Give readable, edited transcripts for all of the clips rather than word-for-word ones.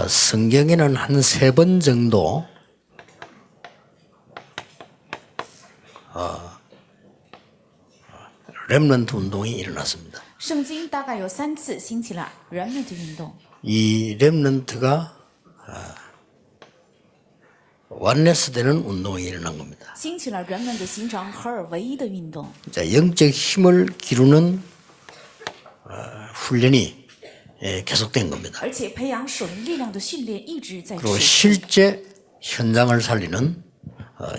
성경에는 한 3번 정도 렘넌트 운동이 일어났습니다. 圣经大概有3次兴起了 remnant 运动。 이 렘넌트가 완네스되는 운동이 일어난 겁니다. 兴起了 remnant 形成合而为一的运动。 자, 영적 힘을 기르는 훈련이 계속된 겁니다. 而且培养属灵力量的训练一直在 그리고 持续。 실제 현장을 살리는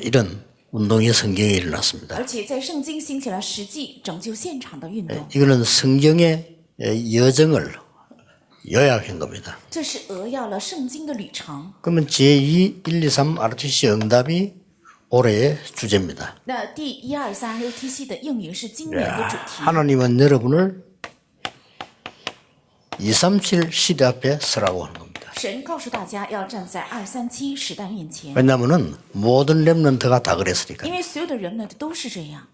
이런 운동이 성경에 일어났습니다. 而且在圣经兴起了实际拯救现场的运动。 이거는 성경의 여정을 요약한 겁니다. 这是扼要了圣经的旅程。 그러면 제2, 1, 2, 3 RTC 응답이 올해의 주제입니다. 那第1、2、3 UTC 的应允是今年的主题。 하나님은 여러분을 237 시대 앞에 서라고 하는 겁니다. 神告诉大家要站在237时代面前， 왜냐하면 모든 렘넌트가 다 그랬으니까. 因为所有的人们都是这样。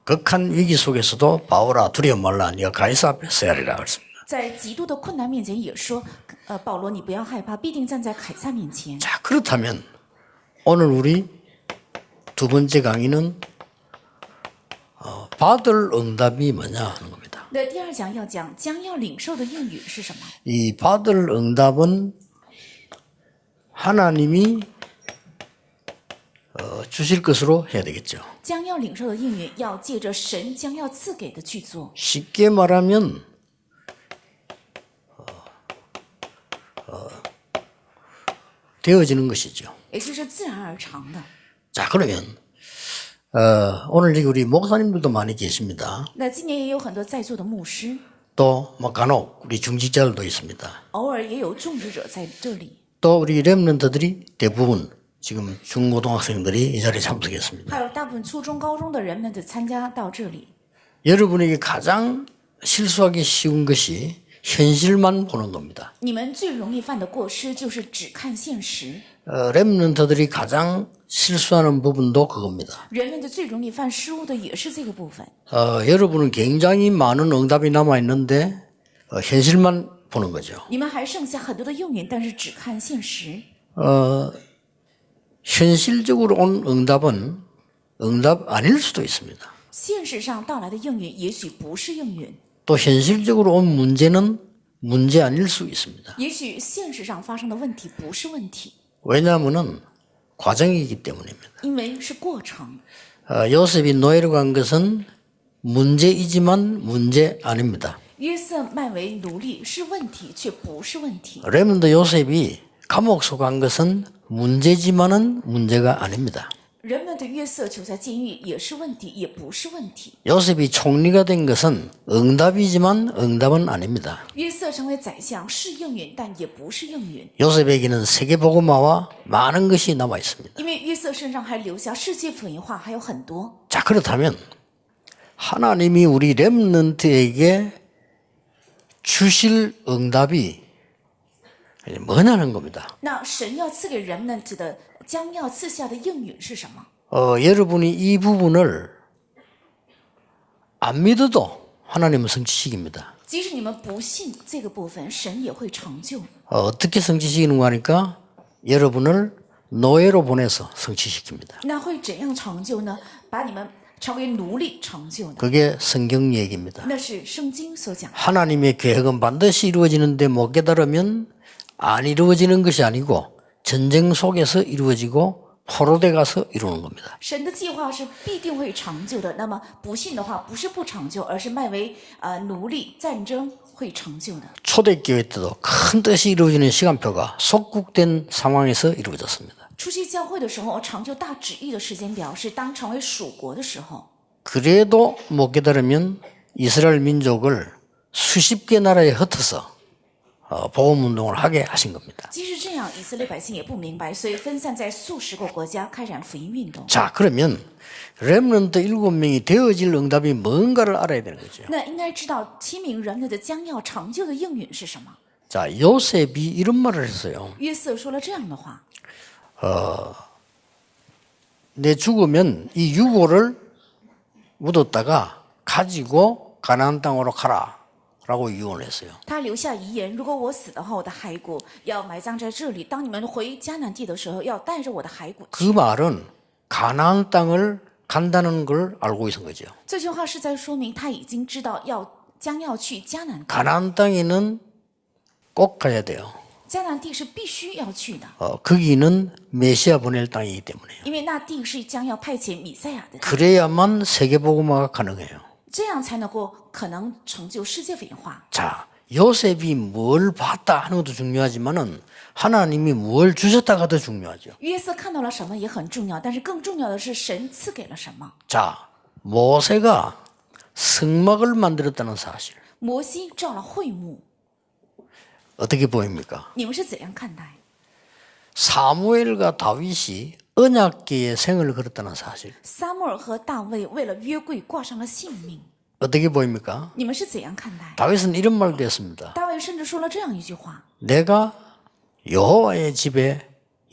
극한 위기 속에서도 바울아 두려워 말라 네가 가이사 앞에 서야 하리라 그랬습니다. 在极度的困难面前也说，保罗你不要害怕，必定站在凯撒面前。 자, 그렇다면 오늘 우리 두 번째 강의는 받을 응답이 뭐냐 하는 겁니다. 那第2讲要讲将要领受的应允是什么？ 이 받을 응답은 하나님이 주실 것으로 해야 되겠죠. 将要领受的应允要借着神将要赐给的去做。 쉽게 말하면 되어지는 것이죠. 也就是自然而成的。 자, 그러면 오늘 여기 우리 목사님들도 많이 계십니다. 那今年也有很多在座的牧师， 또 뭐 간혹 우리 중직자들도 있습니다. 偶尔也有种植者在这里， 또 우리 렘넌트들이 대부분 지금 중고등학생들이 이 자리에 참석했습니다. 还有大部分初中、高中的人们的参加到这里。 여러분에게 가장 실수하기 쉬운 것이 현실만 보는 겁니다. 你们最容易犯的过失就是只看现实。 렘넌트들이 가장 실수하는 부분도 그겁니다. 人们的最容易犯失误的也是这个部分。 여러분은 굉장히 많은 응답이 남아있는데 현실만 보는 거죠. 你们还剩下很多的应允，但是只看现实。 현실적으로 온 응답은 응답 아닐 수도 있습니다. 现实上到来的应允也许不是应允， 또 현실적으로 온 문제는 문제 아닐 수 있습니다. 也许现实上发生的问题不是问题， 왜냐하면 과정이기 때문입니다. 因为是过程。 요셉이 노예로 간 것은 문제이지만 문제 아닙니다. 约瑟卖为奴隶是问题，却不是问题。 렘넌트 요셉이 감옥 속 간 것은 문제지만은 문제가 아닙니다. 人们的约瑟囚在监狱也是问题，也不是问题。 요셉이 총리가 된 것은 응답이지만 응답은 아닙니다. 约瑟成为宰相是应允，但也不是应允， 요셉에게는 세계복음화와 많은 것이 남아 있습니다. 因为约瑟身上还留下世界福音化还有很多。 자, 그렇다면 하나님이 우리 렘넌트에게 주실 응답이 뭐냐는 겁니다. 那神要赐给人们的将要赐下的应允是什么？ 여러분이 이 부분을 안 믿어도 하나님은 성취시킵니다. 即使你们不信这个部分，神也会成就。 어떻게 성취시키는 거 하니까 여러분을 노예로 보내서 성취시킵니다. 那会怎样成就呢？把你们成为奴隶成就的， 그게 성경 얘기입니다. 那是圣经所讲。 하나님의 계획은 반드시 이루어지는데 못 깨달으면 안 이루어지는 것이 아니고 전쟁 속에서 이루어지고 포로돼 가서 이루는 겁니다. 神的计划是必定会成就的。那么不信的话，不是不成就，而是卖为奴隶，战争会成就的。 초대교회 때도 큰 뜻이 이루어지는 시간표가 속국된 상황에서 이루어졌습니다. 初期教会的时候，成就大旨意的时间表是当成为属国的时候。 그래도 못 깨달으면 이스라엘 민족을 수십 개 나라에 흩어서 복음 운동을 하게 하신 겁니다. 即使这样，以色列百姓也不明白，所以分散在数十个国家开展福音运动。 자, 그러면 렘넌트 7명이 되어질 응답이 뭔가를 알아야 되는 거죠. 那应该知道7名人类的将要成就的应允是什么？ 자, 요셉이 이런 말을 했어요. 约瑟说了这样的话： 내 죽으면 이 유고를 묻었다가 가지고 가나안 땅으로 가라 라고 유언을 했어요. 他留下遗言：如果我死的话，我的骸骨要埋葬在这里。当你们回迦南地的时候，要带着我的骸骨去。 그 말은 가나안 땅을 간다는 걸 알고 있은 거죠. 这句话是在说明他已经知道将要去迦南地。 가나안 땅에는 꼭 가야 돼요. 迦南地是必须要去的， 거기는 메시아 보낼 땅이기 때문에요. 因为那地是将要派遣弥赛亚的地， 그래야만 세계복음화가 가능해요. 这样才能够可能成就世界文化。 자, 요셉이 뭘 봤다 하는 것도 중요하지만은 하나님이 뭘 주셨다가 더 중요하죠. 约瑟看到了什么也很重要，但是更重要的是神赐给了什么。 자, 모세가 성막을 만들었다는 사실 摩西造了会幕， 어떻게 보입니까? 你们是怎样看待？ 사무엘과 다윗이 언약궤에 생을 걸었다는 사실 撒母耳和大卫为了约柜挂上了性命， 어떻게 보입니까? 你们是怎样看待？ 다윗은 이런 말도 했습니다. 大卫甚至说了这样一句话： 내가 여호와의 집에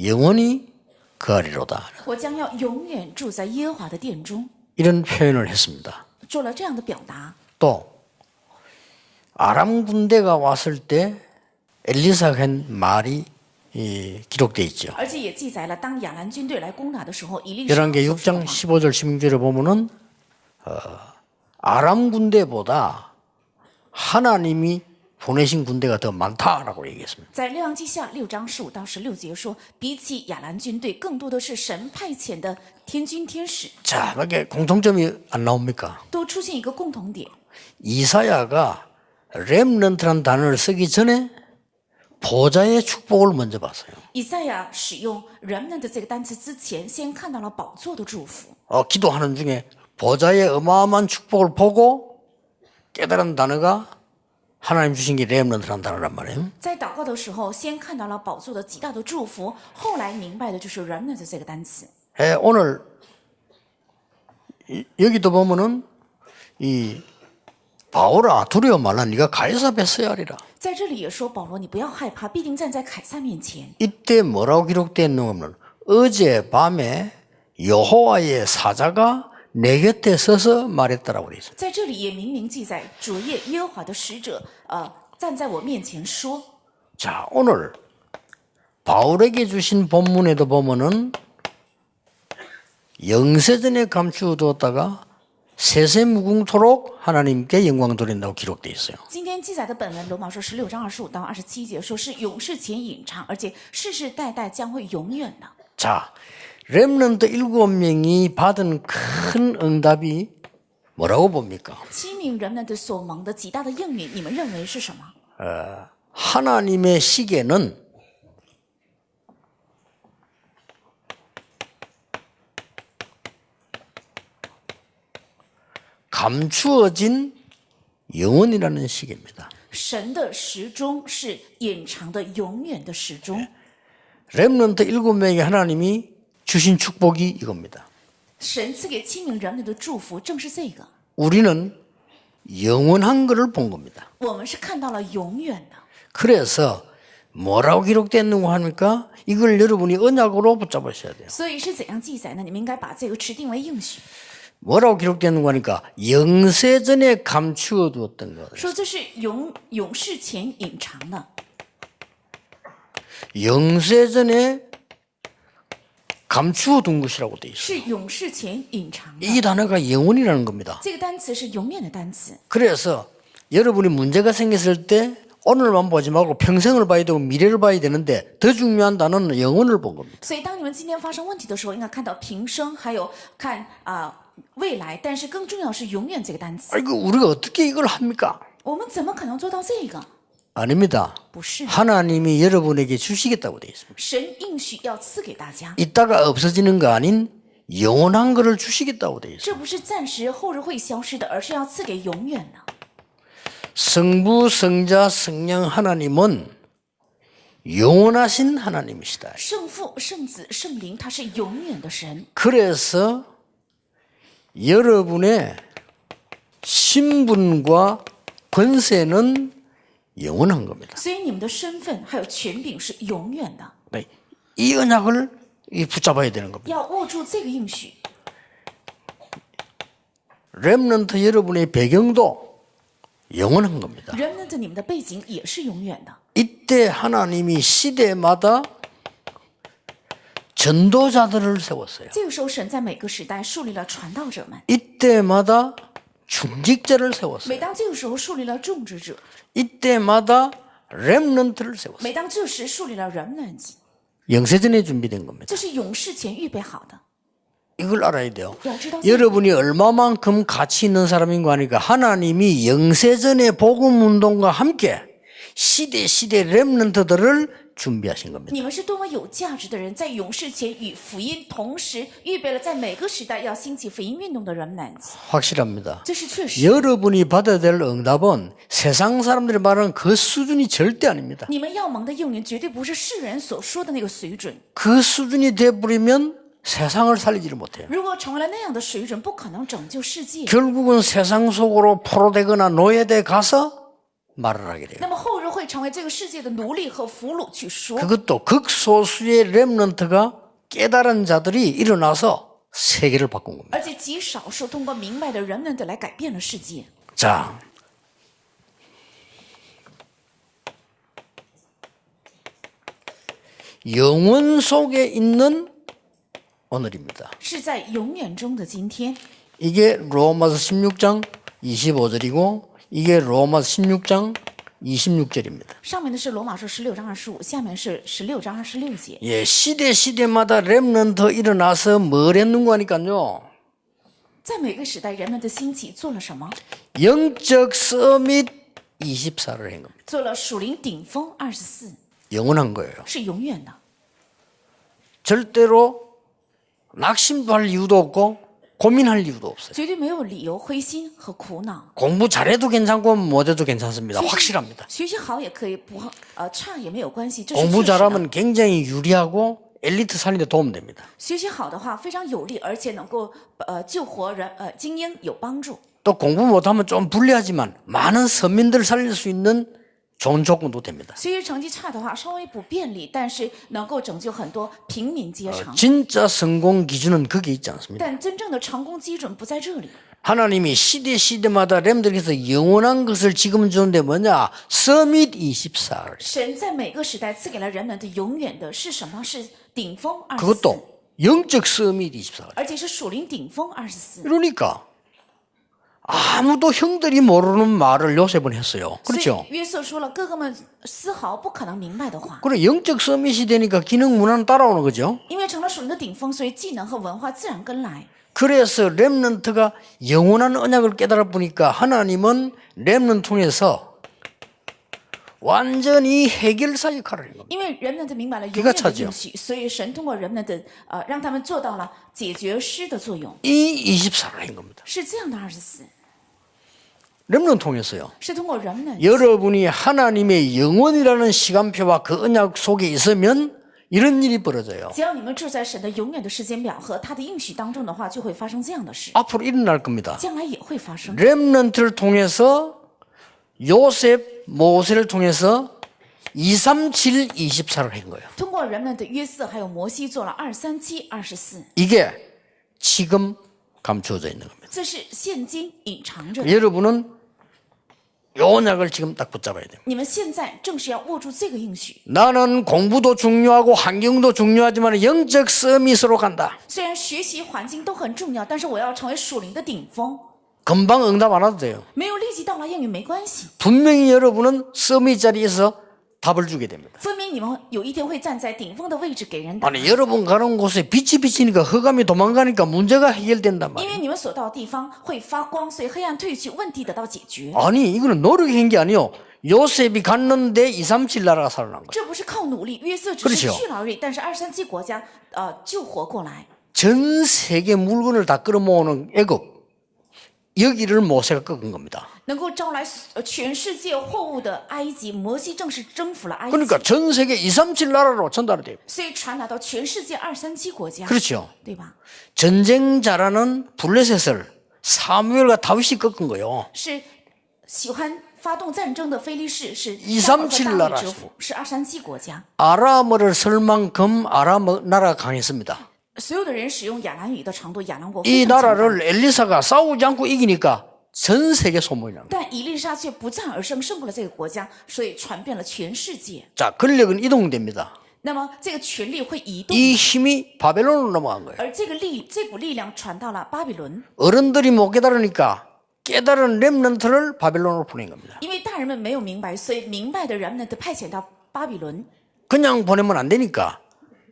영원히 거하리로다. 我将要永远住在耶和华的殿中， 이런 표현을 했습니다. 做了这样的表达。 또 아람 군대가 왔을 때 엘리사가 한 말이 기록되어 있죠. 而且也记载了，当亚兰军队来攻打的时候，以利沙 열왕기 所说的 6장 话 15절 16절에 보면은 아람 군대보다 하나님이 보내신 군대가 더 많다라고 얘기했습니다. 在列王记下6章15到16节说，比起亚兰军队，更多的是神派遣的天军天使， 자, 이게 공통점이 안 나옵니까? 都出现一个共同点。 이사야가 렘넌트라는 단어를 쓰기 전에 보좌의 축복을 먼저 봤어요. 以赛亚使用 remnant 这个单词之前，先看到了宝座的祝福。 기도하는 중에 보좌의 어마어마한 축복을 보고 깨달은 단어가 하나님 주신 게 렘넌트라는 단어란 말이에요. 在祷告的时候，先看到了宝座的极大的祝福，后来明白的就是 remnant 这个单词。 오늘 여기도 보면은 이 바울아 두려워 말라 네가 가이사 앞에 서야 하리라. 在这里也说，保罗，你不要害怕，必定站在凯撒面前。 이때 뭐라고 기록되어 있는 어제 밤에 여호와의 사자가 내 곁에 서서 말했다라고 되어 있습니다. 在这里也明明记载，昨夜耶和华的使者，站在我面前说。 자, 오늘 바울에게 주신 본문에도 보면은 영세전에 감추어두었다가 세세무궁토록 하나님께 영광 돌린다고 기록되어 있어요. 今天记载的本文，罗马书16章25到27节，说是永世前隐藏，而且世世代代将会永远的。 자, 렘넌트 7명이 받은 큰 응답이 뭐라고 봅니까? 7名人们的所蒙的极大的应允，你们认为是什么？ 하나님의 시계는 감추어진 영원이라는 시계입니다. 神的时钟是隐藏的永远的时钟。 렘넌트 7명에게 하나님이 주신 축복이 이겁니다. 神赐给7名人们的祝福正是这个， 우리는 영원한 것을 본 겁니다. 我们是看到了永远的。 그래서 뭐라고 기록됐는고 합니까? 이걸 여러분이 언약으로 붙잡으셔야 돼요. 所以是怎样记载呢？你们应该把这个持定为应许， 뭐라고 기록됐는고 하니까 영세전에 감추어 두었던 것. 说这是永世前隐藏的。 영세전에 감추어 둔 것이라고 돼 있어요. 是永世前隐藏的。 이 단어가 영원이라는 겁니다. 这个单词是永远的单词。 그래서 여러분이 문제가 생겼을 때 오늘만 보지 말고 평생을 봐야 되고 미래를 봐야 되는데 더 중요한 단어는 영원을 본 겁니다. 所以，当你们今天发生问题的时候，应该看到平生，还有看未来，但是更重要是永远这个单词。 아이고 우리가 어떻게 이걸 합니까? 我们怎么可能做到这个？ 아닙니다. 不是， 하나님이 여러분에게 주시겠다고 돼 있습니다. 神应许要赐给大家， 있다가 없어지는 거 아닌 영원한 것을 주시겠다고 돼 있어요. 这不是暂时后日会消失的，而是要赐给永远的。 성부, 성자, 성령 하나님은 영원하신 하나님이시다. 圣父、圣子、圣灵，他是永远的神。 그래서 여러분의 신분과 권세는 영원한 겁니다. 所以你们的身份还有权柄是永远的， 네, 이 언약을 붙잡아야 되는 겁니다. 要握住这个应许。 렘넌트 여러분의 배경도 영원한 겁니다. remnant你们的背景也是永远的。 이때 하나님이 시대마다 전도자들을 세웠어요. 这个时候，神在每个时代树立了传道者们， 이때마다 중직자를 每 세웠어요. 当这个时候树立了种植者， 이때마다 렘넌트를 세웠어요. 每当这时树立了 remnant， 영세전에 준비된 겁니다. 这是永世前预备好的。 이걸 알아야 돼요. 要知道这个， 여러분이 얼마만큼 가치 있는 사람인가 하니까 하나님이 영세전의 복음운동과 함께 시대 렘넌트들을 준비하신 겁니다. 你们是多么有价值的人，在永世前与福音同时预备了在每个时代要兴起福音运动的 remnant， 확실합니다. 这是确实。 여러분이 받아야 될 응답은 세상 사람들이 말하는 그 수준이 절대 아닙니다. 你们要蒙的应允绝对不是世人所说的那个水准。 그 수준이 돼버리면 세상을 살리지를 못해요. 如果成为了那样的水准，不可能拯救世界。 결국은 세상 속으로 포로되거나 노예돼 가서 말을 하게 돼요. 那么后日会成为这个世界的奴隶和俘虏去说。 그것도 극소수의 렘넌트가 깨달은 자들이 일어나서 세계를 바꾼 겁니다. 而且极少数通过明白的人们的来改变了世界。 자, 영원 속에 있는 오늘입니다. 是在永远中的今天。 이게 로마서 16장 25절이고 이게 로마서 16장 26절입니다. 上面的是罗马书16章25，下面是16章26节。 예, 시대마다 렘넌트 일어나서 뭘 했는가 하니까요. 在每个时代，人们的兴起做了什么？ 영적 서밋 24를 한 겁니다. 做了属灵顶峰24， 영원한 거예요. 是永远的。 절대로 낙심도 할 이유도 없고 고민할 이유도 없어요. 绝对没有理由灰心和苦恼。 공부 잘해도 괜찮고 못해도 괜찮습니다. 学习 확실합니다. 学习好也可以，不差也没有关系，这是 공부 确实的。 잘하면 굉장히 유리하고 엘리트 살리는 데 도움됩니다. 学习好的话非常有利，而且能够救活人精英有帮助。 또 공부 못하면 좀 불리하지만 많은 서민들을 살릴 수 있는 좋은 조건도 됩니다. 学习成绩差的话稍微不便利，但是能够拯救很多平民阶层。 진짜 성공 기준은 거기에 있지 않습니다. 但真正的成功基准不在这里。 하나님이 시대마다 렘들에서 영원한 것을 지금 주는데 뭐냐? 서밋 24. 神在每个时代赐给了人们的永远的是什么？是顶峰24， 그것도 영적 서밋 24. 而且是属灵顶峰24。 그러니까 아무도 형들이 모르는 말을 요셉은 했어요. 所 그렇죠? 以约瑟说了，哥哥们丝毫不可能明白的话， 그래 영적 서밋이 되니까 기능 문화는 따라오는 거죠. 因为成了属灵的顶峰，所以技能和文化自然跟来。 그래서 렘넌트가 영원한 언약을 깨달아 보니까 하나님은 렘넌트 통해서 완전히 해결사 역할을 한 겁니다. 因为人们的明白了永 기가 远的 차죠. 应许，所以神通过人们的让他们做到了解决师的作用， 이 24를 한 겁니다. 是这样的24， 렘넌트 통해서요. 是通过人们。 여러분이 하나님의 영원이라는 시간표와 그 언약 속에 있으면 이런 일이 벌어져요. 只要你们住在神的永远的时间表和他的应许当中的话，就会发生这样的事， 앞으로 일어날 겁니다. 将来也会发生。 렘넌트를 통해서 요셉, 모세를 통해서 237, 24를 한 거예요. 通过人们的约瑟还有摩西做了237、24， 이게 지금 감추어져 있는 겁니다. 这是现今隐藏着的。 여러분은 요 언약을 지금 딱 붙잡아야 됩니다. 你们现在正是要握住这个应许。 나는 공부도 중요하고 환경도 중요하지만 영적 서밋으로 간다. 虽然学习环境都很重要，但是我要成为属灵的顶峰。 금방 응답 안 와도 돼요. 没有立即到来应允没关系， 분명히 여러분은 서밋 자리에서 답을 주게 됩니다. 分明你们有一天会站在顶峰的位置给人答案。 아니 여러분 가는 곳에 빛이 비치니까 흑암이 도망가니까 문제가 해결된단 因 말이에요. 为你们所到的地方会发光，所以黑暗退去，问题得到解决。 아니 이거는 노력이 한 게 아니요. 요셉이 갔는데 237 나라가 살아난 거예요. 这不是靠努力，约瑟只是 그렇죠 去了而已，但是237国家救活过来。 전 세계 물건을 다 끌어모으는 애굽 여기를 모세가 꺾은 겁니다. 能够招来全世界货物的埃及，摩西正是征服了埃及， 그러니까 전 세계 237 나라로 전달이 돼요. 所以传达到全世界237国家， 그렇죠. 对吧？ 전쟁 잘하는 블레셋을 사무엘과 다윗이 꺾은 거예요. 是喜欢发动战争的非利士，是237撒母和大卫 나라 之父，是237国家。 아람어를 쓸 만큼 아람 나라가 강했습니다. 所有的人使用亚兰语的程度，亚兰国 이 非常强大。 나라를 엘리사가 싸우지 않고 이기니까 전 세계 소문이 납니다. 但以利沙却不战而胜，胜过了这个国家，所以传遍了全世界。 자, 권력은 이동됩니다. 那么这个权力会移动， 이 힘이 바벨론으로 넘어간 거예요. 而这股力量传到了巴比伦， 어른들이 못 깨달으니까 깨달은 렘넌트를 바벨론으로 보낸 겁니다. 因为大人们没有明白，所以明白的人们都派遣到巴比伦， 그냥 보내면 안 되니까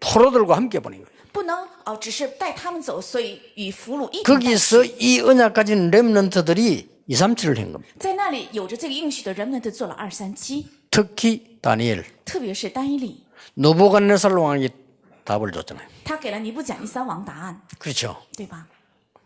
포로들과 함께 보낸 거예요. 不能只是带他们走，所以与俘虏一同带去。 거기서 이 언약 가진 렘넌트들이 237을 한 겁니다. 在那里有着这个应许的人们都做了237， 특히 다니엘, 特别是单以理， 느부갓네살 왕이 답을 줬잖아요. 他给了尼布甲尼撒王答案， 그렇죠. 对吧？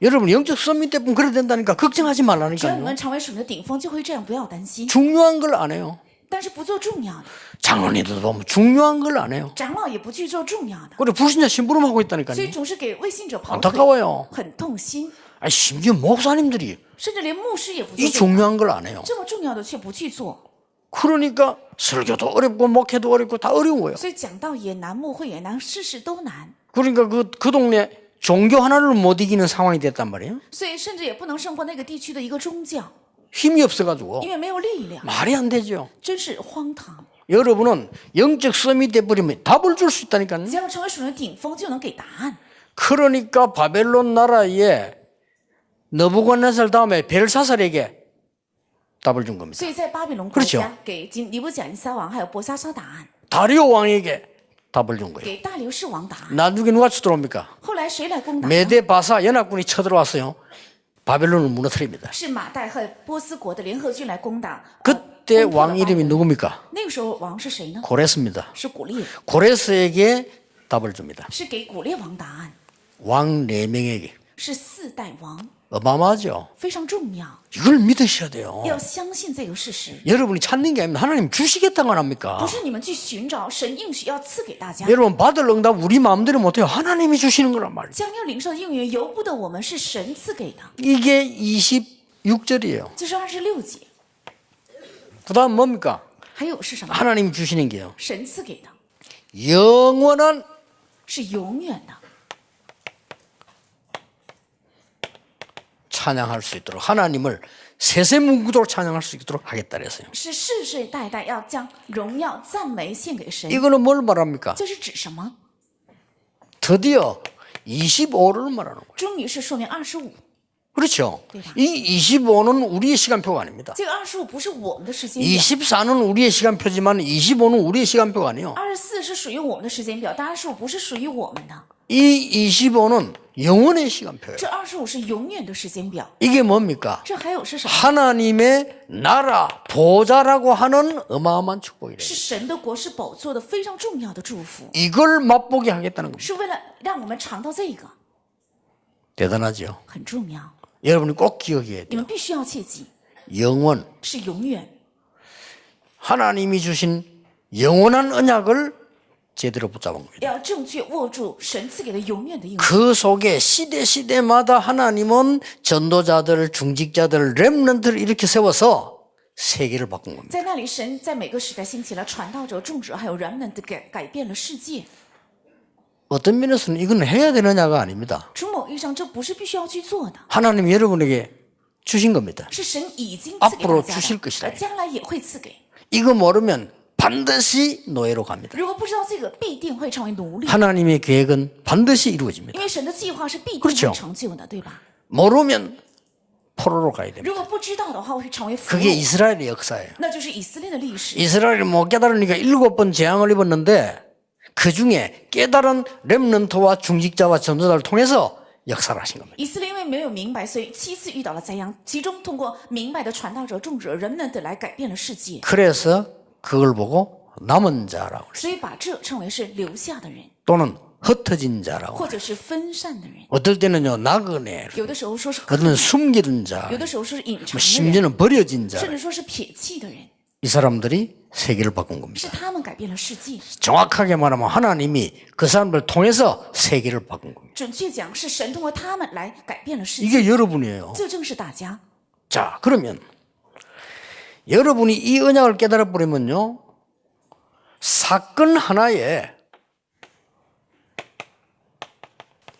여러분 영적 선민 때문에 그래야 된다니까 걱정하지 只要你 말라니까요. 们成为神的顶峰，就会这样，不要担心。 중요한 걸 안 해요. 但是不做重要的， 장로님들도 보면 중요한 걸 안 해요. 长老也不去做重要的， 그래 불신자 심부름하고 所以 있다니까요. 总是给未信者跑腿， 안타까워요. 很痛心。 아니, 심지어 목사님들이 甚至连牧师也不 이 做重要， 중요한 걸 안 해요. 这么重要的却不去做， 그러니까 설교도 어렵고 목회도 어렵고 다 어려운 거예요. 所以讲道也难，牧会也难，事事都难， 그러니까 그 동네 종교 하나를 못 이기는 상황이 됐단 말이에요. 所以甚至也不能胜过那个地区的一个宗教， 힘이 없어가지고 因为没有力量， 말이 안 되죠. 真是荒唐。 여러분은 영적 섬이 돼버리면 답을 줄 수 있다니까요. 只要成为属灵的顶峰，就能给答案。 그러니까 바벨론 나라에 느부갓네살 다음에 벨사살에게 답을 준 겁니다. 所以在巴比伦国 그렇죠 家给尼布甲尼撒王还有伯沙撒答案， 다리오 왕에게 답을 준 거예요. 给大流士王答案。 나중에 누가 쳐들어옵니까? 后来谁来攻打？ 메데 바사 연합군이 쳐들어왔어요. 바벨론을 무너뜨립니다. 是马代和波斯国的联合军来攻打。 그때 攻破了 왕 이름이 巴比伦 누굽니까? 那个时候王是谁呢？ 고레스입니다. 是古列， 고레스에게 답을 줍니다. 是给古列王答案， 왕 4명에게. 是4代王， 어마어마하죠. 非常重要， 이걸 믿으셔야 돼요. 要相信这个事实。 여러분이 찾는 게 아닙니다. 하나님 주시겠다고 안 합니까? 不是你们去寻找，神应许要赐给大家。 여러분 받을 응답 우리 마음대로 못해요. 하나님이 주시는 거란 말이에요. 将要领受的应允由不得我们，是神赐给的。 이게 26절이에요. 这是26节， 그 다음 뭡니까? 还有是什么？ 하나님 주시는 게요. 神赐给的， 영원한 是永远的， 찬양할 수 있도록 하나님을 세세문구도록 찬양할 수 있도록 하겠다 그랬어요. 是世世代代要将荣耀赞美献给神。 이거는 뭘 말합니까? 这是指什么？ 드디어 25를 말하는 거예요. 终于是说明25。 그렇죠? 네. 이 25는 우리의 시간표가 아닙니다. 这个25不是我们的时间表， 24는 우리의 시간표지만 25는 우리의 시간표가 아니에요. 24是属于我们的时间表，但25不是属于我们的。 이 25는 영원의 시간표예요. 这25是永远的时间表。 이게 뭡니까? 这还有是什么？ 하나님의 나라 보좌라고 하는 어마어마한 축복이래요. 是神的国，是宝座的非常重要的祝福， 이걸 맛보게 하겠다는 겁니다. 是为了让我们尝到这个， 대단하죠. 很重要。 여러분이 꼭 기억해야 你 돼요. 们必须要切记， 영원, 是永远。 하나님이 주신 영원한 언약을 제대로 붙잡은 겁니다. 要正确握住神赐给的永远的应许。 그 속에 시대마다 하나님은 전도자들, 중직자들, 렘넌트를 이렇게 세워서 세계를 바꾼 겁니다. 在那里，神在每个时代兴起了传道者、众者，还有人们的改变了世界。 어떤 면에서는 이건 해야 되는 언약가 아닙니다. 从某意义上，这不是必须要去做的， 하나님이 여러분에게 주신 겁니다. 是神已经赐给 앞으로 大 주실 家 것이다 的，而将来也会赐给。 이거 모르면 반드시 노예로 갑니다. 如果不知道这个，必定会成为奴隶， 하나님의 계획은 반드시 이루어집니다. 因为神的计划是必定 그렇죠 会成就的，对吧？ 모르면 포로로 가야 됩니다. 如果不知道的话，会成为俘 그게 虏， 이스라엘의 역사예요. 那就是以色列的历史。 이스라엘이 못 깨달으니까 7번 재앙을 입었는데 그 중에 깨달은 렘넌트와 중직자와 전도자를 통해서 역사를 하신 겁니다. 以色列因为没有明白，所以7次遇到了灾殃，其中通过明白的传道者、众者、人们的来改变了世界， 그래서 그걸 보고 남은 자라고 그랬어요. 所以把这称为是留下的人， 또는 흩어진 자라고 或者是分散的人。 어떨 때는요 나그네 有的时候说是可 어떤 숨기는 자 有的时候说是隐藏 뭐 的人， 심지어는 버려진 자 甚至说是撇弃的人， 이 사람들이 세계를 바꾼 겁니다. 是他们改变了世界。 정확하게 말하면 하나님이 그 사람들 통해서 세계를 바꾼 겁니다. 准确讲，是神通过他们来改变了世界。 이게 여러분이에요. 这正是大家。 자, 그러면 여러분이 이 언약을 깨달아 버리면요. 사건 하나에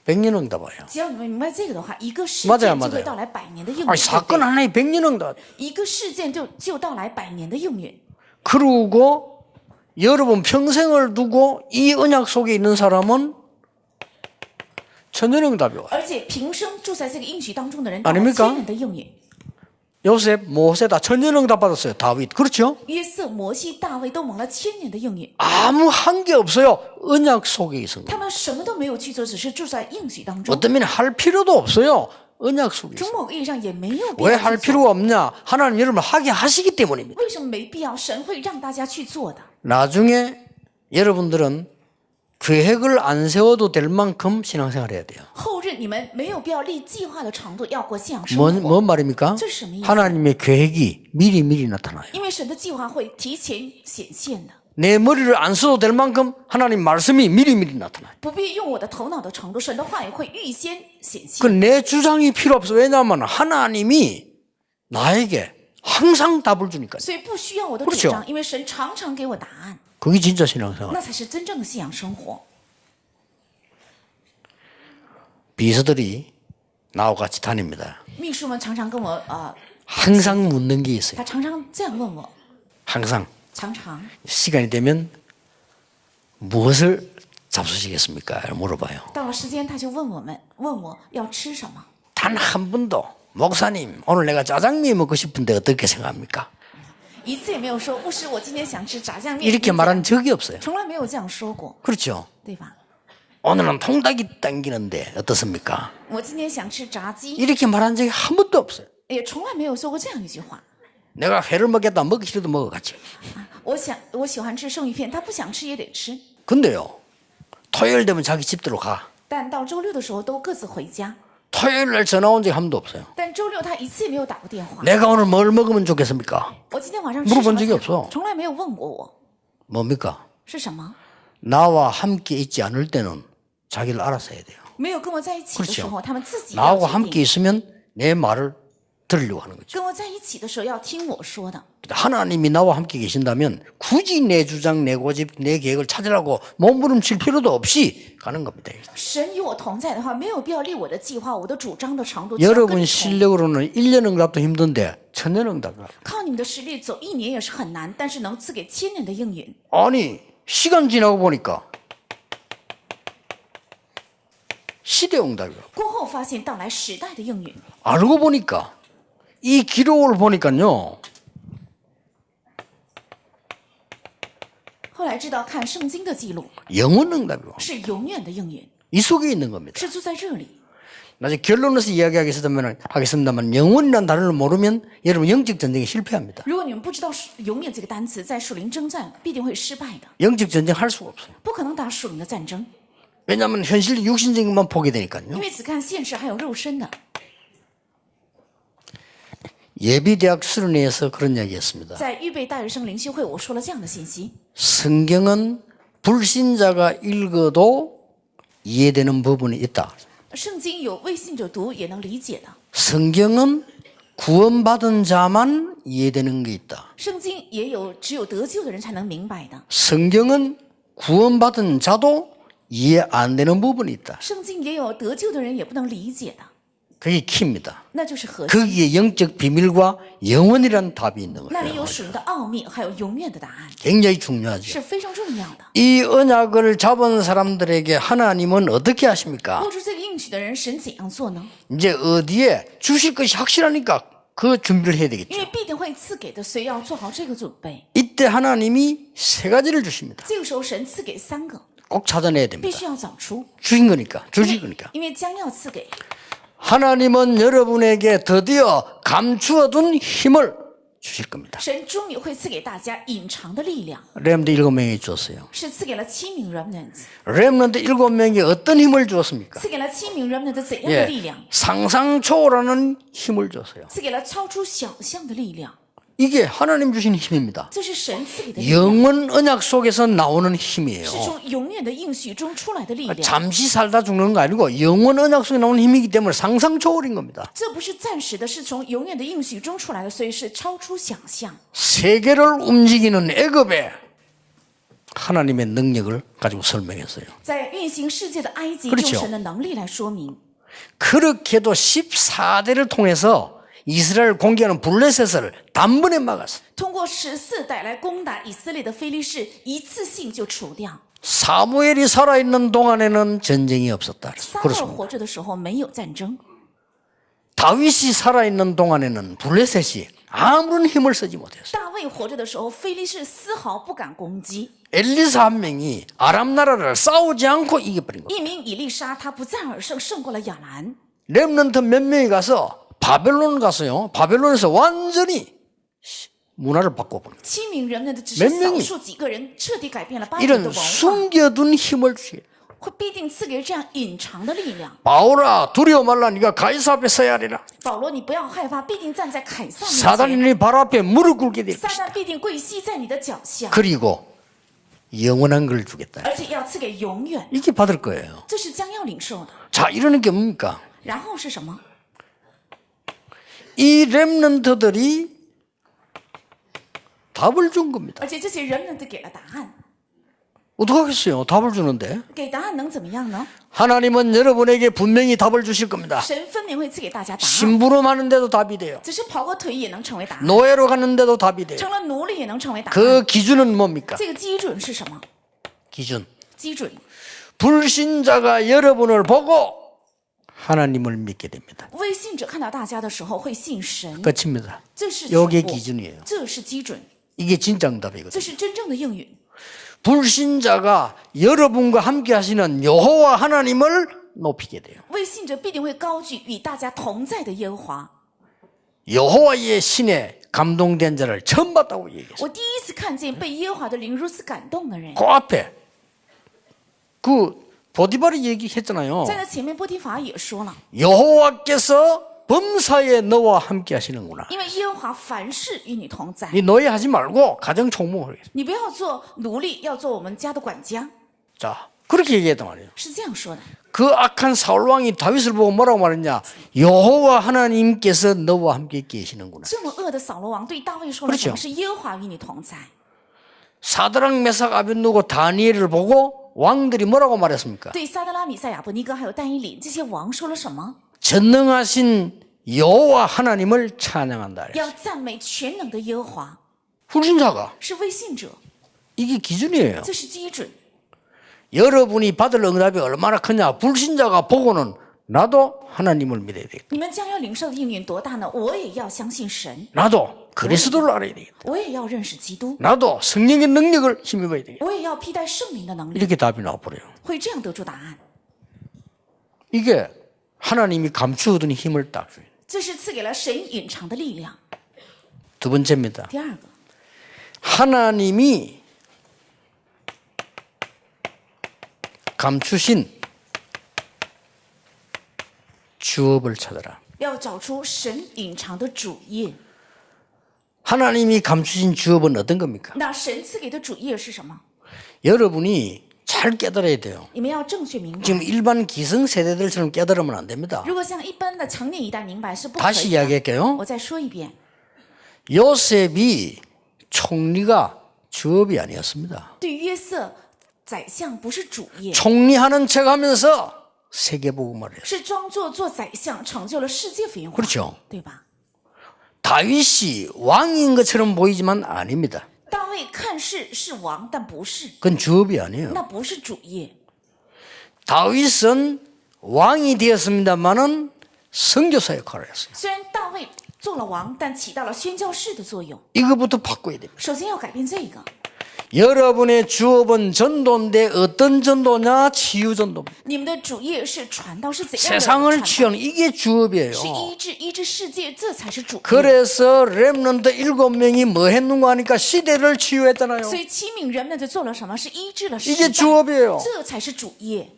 백년응답이에요. 只要你们明白这个的话，一个事 맞아요 件就 맞아요 会到来百年的应允。 아니 对不 사건 对 하나에 백년응답. 一个事件就到来百年的应允。 그리고 여러분 평생을 두고 이 언약 속에 있는 사람은 천년응답이 와요. 而且平生住在这个应许当中的人， 아닙니까 到了千年的应允。 요셉, 모세 다 천년응답 받았어요. 다윗. 그렇죠? 约瑟、摩西、大卫都蒙了千年的应允， 아무 한계 없어요. 언약 속에 있은 거. 他们什么都没有去做，只是住在应许当中。 어떤 면에 할 필요도 없어요. 언약 속에 있어. 从某个意义上也没有必 왜 要 할 去做。 필요가 없냐? 하나님 여러분을 하게 하시기 때문입니다. 为什么没必要？神会让大家去做的。 나중에 여러분들은 계획을 안 세워도 될 만큼 신앙생활 해야 돼요. 后日你们没有必要立计划的长度，要过信仰生活。 뭔 말입니까? 这是什么意思？ 하나님의 계획이 미리 나타나요. 因为神的计划会提前显现的， 내 머리를 안 써도 될 만큼 하나님 말씀이 미리 나타나요. 不必用我的头脑的程度，神的话语会预先显现。 그 내 주장이 필요 없어. 왜냐하면 하나님이 나에게 항상 답을 주니까요. 所以不需要我的 그렇죠 主张，因为神常常给我答案， 그게 진짜 신앙생활. 那才是真正的信仰生活。 비서들이 나와 같이 다닙니다. 秘书们常常跟我항상 묻는 게 있어요. 他常常这样问我， 항상 常常 시간이 되면 무엇을 잡수시겠습니까? 물어봐요. 到了时间他就问我要吃什么。 단 한 번도 목사님 오늘 내가 짜장면 먹고 싶은데 어떻게 생각합니까? 一次也没有说牧师，我今天想吃炸酱面。 이렇게 말한 적이 없어요. 从来没有这样说过， 그렇죠? 对吧？ 오늘은 통닭이 당기는데 어떻습니까? 我今天想吃炸鸡， 이렇게 말한 적이 한 번도 없어요. 也从来没有说过这样一句话。 내가 회를 먹겠다 먹기 싫어도 먹어가지. 我喜欢吃生鱼片，他不想吃也得吃。 근데요 토요일 되면 자기 집대로 가. 但到周六的时候都各自回家， 토요일 날 전화 온 적이 한 번도 없어요. 但周六他一次也没有打过电话。 내가 오늘 뭘 먹으면 좋겠습니까? 我今天晚上吃什 물어본 么 적이 菜 없어. 从来没有问过我 뭡니까? 是什么， 나와 함께 있지 않을 때는 자기를 알아서 해야 돼요. 没有跟我在一起的时候， 그렇죠 他们自己要 나하고 决 함께 定。 있으면 내 말을 들으려고 하는 거죠. 跟我在一起的时候要听我说的。 하나님이 나와 함께 계신다면 굳이 내 주장, 내 고집, 내 계획을 찾으라고 몸부림칠 필요도 없이 가는 겁니다. 神与我同在的话，没有必要立我的计划，我的主张的长度。只要跟 여러분 你同 실력으로는 1년 응답도 힘든데 천년 응답을. 靠你们的实力走一年也是很难，但是能赐给千年的应允。 아니 시간 지나고 보니까 시대 응답이요. 过后发现到来时代的应允， 알고 보니까 이 기록을 보니까요. 后来知道看圣经的记录 영원 응답이요. 是永远的应允， 이 속에 있는 겁니다. 是住在这里。 나중에 결론에서 이야기하겠습니다만 영원이라는 단어를 모르면 여러분 영적 전쟁에 실패합니다. 如果你们不知道“永远”这个单词，在属灵征战必定会失败的， 영적 전쟁 할 수가 없어요. 不可能打属灵的战争， 왜냐하면 현실 육신적인 것만 보게 因 되니까요. 为只看现实还有肉身的。 예비대학 수련회에서 그런 이야기했습니다. 在预备大学生灵修会，我说了这样的信息： 성경은 불신자가 읽어도 이해되는 부분이 있다. 圣经有未信者读也能理解的， 성경은 구원받은 자만 이해되는 게 있다. 圣经也有只有得救的人才能明白的， 성경은 구원받은 자도 이해 안 되는 부분이 있다. 圣经也有得救的人也不能理解的， 그게 키입니다. 那就是核心。 거기에 영적 비밀과 영원이라는 답이 있는 那里 거예요. 有属灵的奥秘，还有永远的答案， 굉장히 중요하죠. 是非常重要的。 이 언약을 잡은 사람들에게 하나님은 어떻게 하십니까? 握住这个应许的人，神怎样做呢？ 이제 어디에 주실 것이 확실하니까 그 준비를 해야 因 되겠죠. 为必定会赐给的，所以要做好这个准备。 이때 하나님이 세 가지를 주십니다. 这个时候，神赐给3个， 꼭 찾아내야 必 됩니다. 须要找出， 주신 거니까, 주실 거니까. 因为将要赐给。 하나님은 여러분에게 드디어 감추어둔 힘을 주실 겁니다. 神终于会赐给大家隐藏的力量， 렘드 7명이 주었어요. 是赐给了7名 remnants， 렘넌트 7명이 어떤 힘을 주었습니까? 赐给了7名 remnants怎样的力量？ 상상 초월하는 힘을 줬어요. 赐给了超出想象的力量， 이게 하나님 주신 힘입니다. 这是神赐给的力量， 영원 언약 속에서 나오는 힘이에요. 是从永远的应许中出来的力量。 잠시 살다 죽는 거 아니고 영원 언약 속에 나오는 힘이기 때문에 상상 초월인 겁니다. 这不是暂时的，是从永远的应许中出来的，所以是超出想象。 세계를 움직이는 애굽에 하나님의 능력을 가지고 설명했어요. 在运行世界的埃及 그렇죠 用神的能力来说明。 그렇게도 14대를 통해서 이스라엘 공격하는 블레셋을 단번에 막았어요. 通过14代来攻打以色列的非利士，一次性就除掉。 사무엘이 살아있는 동안에는 전쟁이 없었다. 撒母耳 그렇습니다. 活着的时候没有战争， 다윗이 살아있는 동안에는 블레셋이 아무런 힘을 쓰지 못했어요. 大卫活着的时候，非利士丝毫不敢攻击。 엘리사 한 명이 아람 나라를 싸우지 않고 이겨버린 거예요. 一名以利沙，他不战而胜，胜过了亚兰。 렘넌트 몇 명이 가서 바벨론 갔어요. 바벨론에서 완전히 문화를 바꿔버린 거예요. 7名人们的只 몇 是 명이 少数几个人，彻底改变了巴比伦 이런 的文化， 숨겨둔 힘을 주세요. 会必定赐给这样隐藏的力量。 바울아 두려워 말라 네가 가이사 앞에 서야 하리라. 保罗，你不要害怕，必定站在凯撒面 사단이 前， 네 발 앞에 무릎 꿇게 될 撒 것이다. 旦必定跪膝在你的脚下， 그리고 영원한 걸 주겠다. 而且要赐给永远， 이렇게 받을 거예요. 这是将要领受的。 자, 이러는 게 뭡니까? 然后是什么？ 이 렘넌트들이 답을 준 겁니다. 而且这些人们都给了答案， 어떡하겠어요? 답을 주는데. 给答案能怎么样呢？ 하나님은 여러분에게 분명히 답을 주실 겁니다. 神分明会赐给大家答案， 심부름 하는데도 답이 돼요. 只是跑过腿也能成为答案， 노예로 가는데도 답이 돼요. 成了奴隶也能成为答案。 그 기준은 뭡니까? 这个基准是什么？ 기준. 基准， 불신자가 여러분을 보고 하나님을 믿게 됩니다. 未信者看到大家的时候会信神， 끝입니다. 这是 요게 全部 기준이에요. 这是基准， 이게 진짜 这 응답이거든요. 是真正的应允。 불신자가 여러분과 함께 하시는 여호와 하나님을 높이게 돼요. 未信者必定会高举与大家同在的耶和华。 여호와의 신에 감동된 자를 처음 봤다고 얘기했어요. 我第一次看见被耶和华的灵如此感动的人， 그 앞에 그 보디발이 얘기했잖아요. 在那前面波提法也说了， 여호와께서 범사에 너와 함께 하시는구나. 因为耶和华凡事与你同在， 이 노예 하지 말고 가정 총무를 하겠습니다. 你不要做奴隶，要做我们家的管家， 자, 그렇게 얘기했단 말이에요. 是这样说的。 그 악한 사울 왕이 다윗을 보고 뭐라고 말했냐? 여호와 하나님께서 너와 함께 계시는구나. 这么恶的扫罗王对大卫说了 그렇죠 什么？是耶和华与你同在。 사드락 메삭 아벤누고 다니엘을 보고 왕들이 뭐라고 말했습니까? 对撒德拉、米赛亚、伯尼哥还有但以理这些王说了什么？ 전능하신 여호와 하나님을 찬양한다. 要赞美全能的耶和华， 불신자가 是未信者， 이게 기준이에요. 这是基准。 여러분이 받을 응답이 얼마나 크냐? 불신자가 보고는 나도 하나님을 믿어야 되겠다. 你们将要领受的应允多大呢？我也要相信神， 나도 그리스도를 알아야 되겠다. 我也要认识基督， 나도 성령의 능력을 힘입어야 되겠다. 我也要披戴圣灵的能力， 이렇게 답이 나와버려요. 会这样得出答案。 이게 하나님이 감추어둔 힘을 딱 줘요. 这是赐给了神隐藏的力量。 두 번째입니다. 第二个， 하나님이 감추신 주업을 찾아라. 要找出神隐藏的主业。 하나님이 감추신 주업은 어떤 겁니까? 那神赐给的主业是什么？ 여러분이 잘 깨달아야 돼요. 你们要正确明白。 지금 일반 기성세대들처럼 깨달으면 안 됩니다. 如果像一般的成年一代明白是不可 다시 以的。 이야기할게요. 我再说一遍， 요셉이 총리가 주업이 아니었습니다. 对于约瑟，宰相不是主业， 총리하는 척하면서 세계복음을 했어요. 是装作做宰相，成就了世界福音化， 그렇죠. 对吧？ 다윗이 왕인 것처럼 보이지만 아닙니다. 大卫看似是王，但不是， 그건 주업이 아니에요. 那不是主业。 다윗은 왕이 되었습니다만은 선교사 역할을 했어요. 虽然大卫做了王，但起到了宣教士的作用。 이거부터 바꿔야 됩니다. 首先要改变这个。 여러분의 주업은 전도인데 어떤 전도냐? 치유 전도입니다. 你们的主业是传道，是怎样的 세상을 传道？ 치유하는 이게 주업이에요. 是医治世界，这才是主业。 그래서 렘넌트 7명이 뭐 했는가 하니까 시대를 치유했잖아요. 所以七名人们的做了什么？是医治了时 이게 代， 주업이에요. 这才是主业，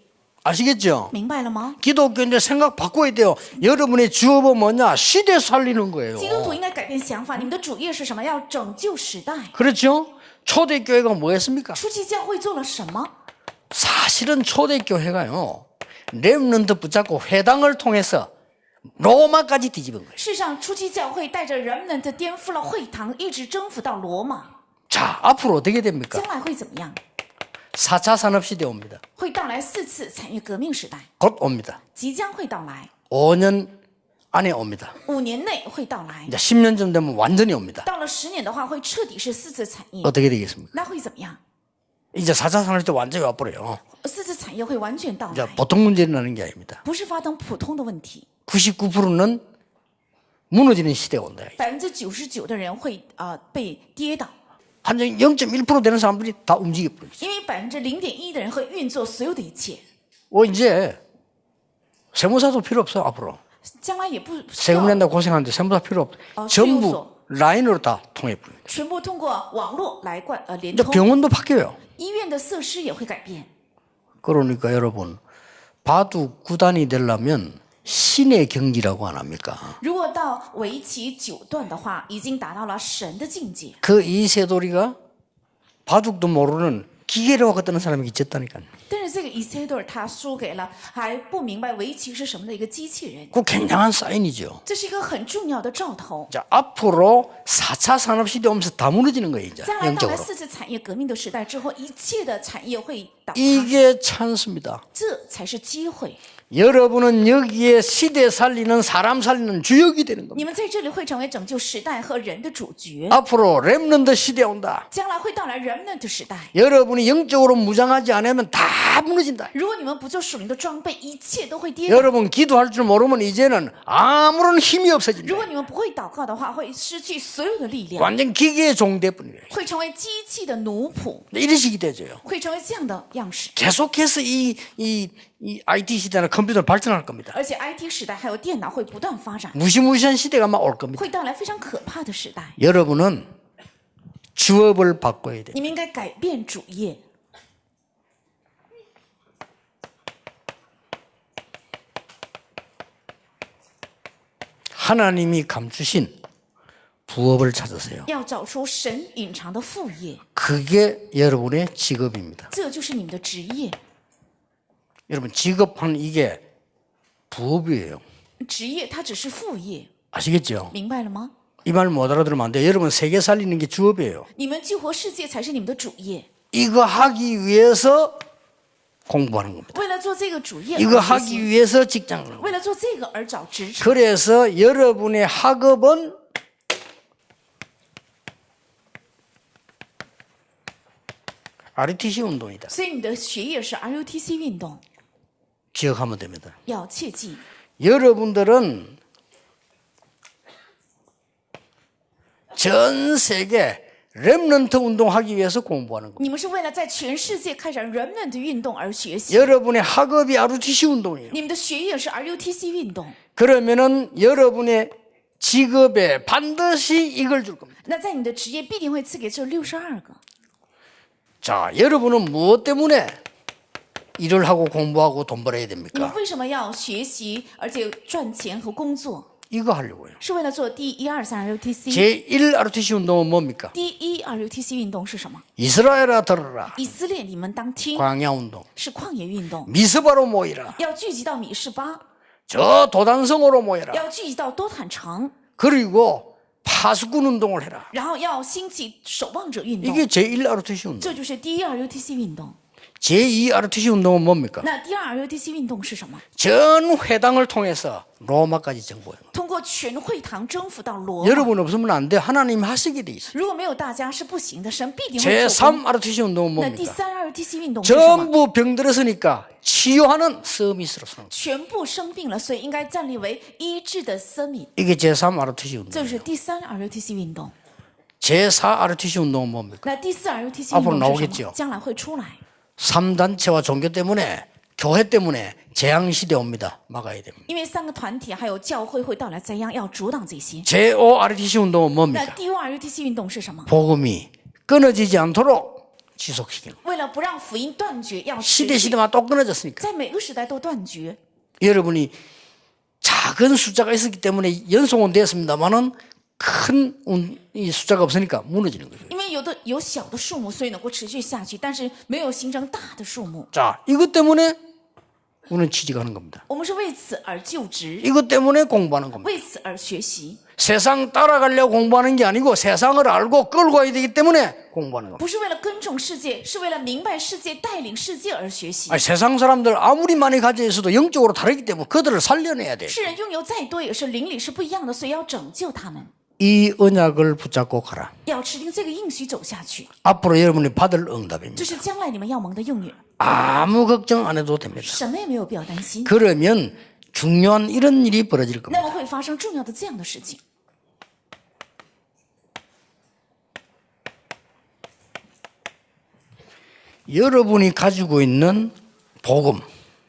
아시겠죠? 明白了吗？ 기독교인데 생각 바꿔야 돼요. 여러분의 주업은 뭐냐? 시대 살리는 거예요. 基督徒应该改变想法，你们的主业是什么？要拯救时代。 그렇죠? 초대교회가 뭐 했습니까? 初期教会做了什么？ 사실은 초대교회가요. 렘넌트 붙잡고 회당을 통해서 로마까지 뒤집은 거예요. 事实上，初期教会带着人们颠覆了会堂，一直征服到罗马。 자, 앞으로 어떻게 됩니까? 将来会怎么样？ 4차 산업시대 옵니다. 会到来4次产业革命时代， 곧 옵니다. 即将会到来， 5년 안에 옵니다. 5年内会到来， 이제 10년쯤 되면 완전히 옵니다. 到了10年的话，会彻底是4次产业， 어떻게 되겠습니까? 那会怎么样？ 이제 4차 산업시대 완전히 와버려요. 4次产业会完全到 이제 来， 보통 문제 일어나는 게 아닙니다. 不是发生普通的问题， 99%는 무너지는 시대가 온다. 99%的人会被跌倒， 한 0.1% 되는 사람들이 다 움직여 버리죠. 因为0.1%的人会运作所有的一切， 이제 세무사도 필요 없어 앞으로. 将来也不需 세금 要 낸다고 고생하는데 세무사 필요 없어. 전부 라인으로 다 통해 버립니다. 全部通过网络来联 이제 通， 병원도 바뀌어요. 医院的设施也会改变。 그러니까 여러분 바둑 9단이 되려면 신의 경지라고 안 합니까? 如果到围棋9段的话，已经达到了神的境界。 그 이세돌이가 바둑도 모르는 기계로 하고 뜨는 사람이 있었다니까요. 但是这个以塞多尔他输给了还不明白围棋是什么的一个机器人， 그 굉장한 사인이죠. 这是一个很重要的兆头。 자, 앞으로 4차 산업시대 오면서 다 무너지는 거예요. 이제 将来到来 영적으로. 4次产业革命的时代之后，一切的产业会倒塌， 이게 찬스입니다. 这才是机会。 여러분은 여기에 시대 살리는 사람 살리는 주역이 되는 겁니다. 你们在这里会成为拯救时代和人的主角。 앞으로 렘넌트 시대 온다. 将来会到来人们的时代。 여러분이 영적으로 무장하지 않으면 다 무너진다. 如果你们不做属灵的装备，一切都会跌倒。 여러분 기도할 줄 모르면 이제는 아무런 힘이 如 없어진다. 果你们不会祷告的话，会失去所有的力量， 완전 기계의 종대뿐이에요. 会成为机器的奴仆， 이런 식이 되죠. 会成为这样的样式。 계속해서 이 IT 시대나 컴퓨터 발전할 겁니다. 而且 IT 时代还有电脑会不断发展， 무시무시한 시대가 막 올 겁니다. 会带来非常可怕的时代。 여러분은 주업을 바꿔야 돼요. 你们应该改变主业。 하나님이 감추신 부업을 찾으세요. 要找出神隐藏的副业， 그게 여러분의 직업입니다. 这就是你们的职业。 여러분 직업한 이게 부업이에요. 职业它只是副业， 아시겠죠? 明白了吗？ 이 말 못 알아들으면 안 돼요. 여러분 세계 살리는 게 주업이에요. 你们救活世界才是你们的主业。 이거 하기 위해서 공부하는 겁니다. 为了做这个主业 이거 而学 하기 习， 위해서 직장을 하는 겁니다. 为了做这个而找职场。 그래서 여러분의 학업은 RTC 운동이다. 所以你的学业是 RUTC 运动， 기억하면 됩니다. 要切记。 여러분들은 전 세계 렘넌트 운동하기 위해서 공부하는 겁니다. 你们是为了在全世界开展 Remnant 运动而学习， 여러분의 학업이 RTC 운동이에요. 你们的学业是 RUTC 运动。 그러면은 여러분의 직업에 반드시 이걸 줄 겁니다. 那在你的职业必定会赐给这62个。 자, 여러분은 무엇 때문에 일을 하고 공부하고 돈 벌어야 你们 됩니까? 为什么要学习，而且赚钱和工作？ 이거 하려고요. 是为了做第1、2、3 RUTC。 제1 RTC 운동은 뭡니까? 第一 RUTC 运动是什么？ 이스라엘아 들어라. 以色列，你们当听， 광야 운동. 是旷野运动， 미스바로 모이라. 要聚集到米示巴， 저 도단성으로 모여라. 要聚集到多坦城， 그리고 파수꾼 운동을 해라. 然后要兴起守望者运动， 이게 제1 RTC 운동. 这就是第一 RUTC 运动。 제2 RTC 운동은 뭡니까? 那第二 RUTC 运动是什么？ 전 회당을 통해서 로마까지 정복해요. 通过全会堂征服到罗马。 여러분 없으면 안 돼. 하나님이 하시게 돼 있어요. 如果没有大家是不行的，神必定会做工。 제3 RTC 운동은 那第 뭡니까? 三 RUTC 运动是什么？ 전부 병들었으니까 치유하는 서밋으로 서는 거예요. 全部生病了，所以应该站立为医治的生命， 이게 제3 RTC 这 운동. 是第三 RUTC 运动。 제4 RTC 운동은 뭡니까? 那第四 RUTC 앞으로 运动是什 나오겠죠 么？将来会出来。 3단체와 종교 때문에 교회 때문에 재앙시대 옵니다. 막아야 됩니다. 因为3个团体还有教会会到来灾殃，要阻挡这些。 제5 RTC 운동은 那 뭡니까? 第5 RUTC 运动是什么？ 복음이 끊어지지 않도록 지속시키는 거예요. 为了不让福音断绝，要持 시대 续 시대마다 또 끊어졌으니까. 在每个时代都断绝。 여러분이 작은 숫자가 있었기 때문에 연속은 되었습니다만은 큰 이 숫자가 없으니까 무너지는 거죠. 因为有小的数目，所以能够持续下去，但是没有形成大的数目。 자, 이것 때문에 우리는 취직하는 겁니다. 我们是为此而就职， 이것 때문에 공부하는 겁니다. 为此而学习。 세상 따라가려고 공부하는 게 아니고 세상을 알고 끌고 가야 되기 때문에 공부하는 겁니다. 不是为了跟从世界，是为了明白世界、带领世界而学习。 아니, 세상 사람들 아무리 많이 가져 있어도 영적으로 다르기 때문에 그들을 살려내야 돼. 世人拥有再多，也是灵里是不一样的，所以要拯救他们， 이 언약을 붙잡고 가라. 要持定这个应许走下去。 앞으로 여러분이 받을 응답입니다. 这是将来你们要蒙的应允， 아무 걱정 안 해도 됩니다. 什么也没有必要担心。 그러면 중요한 이런 일이 벌어질 那 겁니다. 么会发生重要的这样的事情。 여러분이 가지고 있는 복음,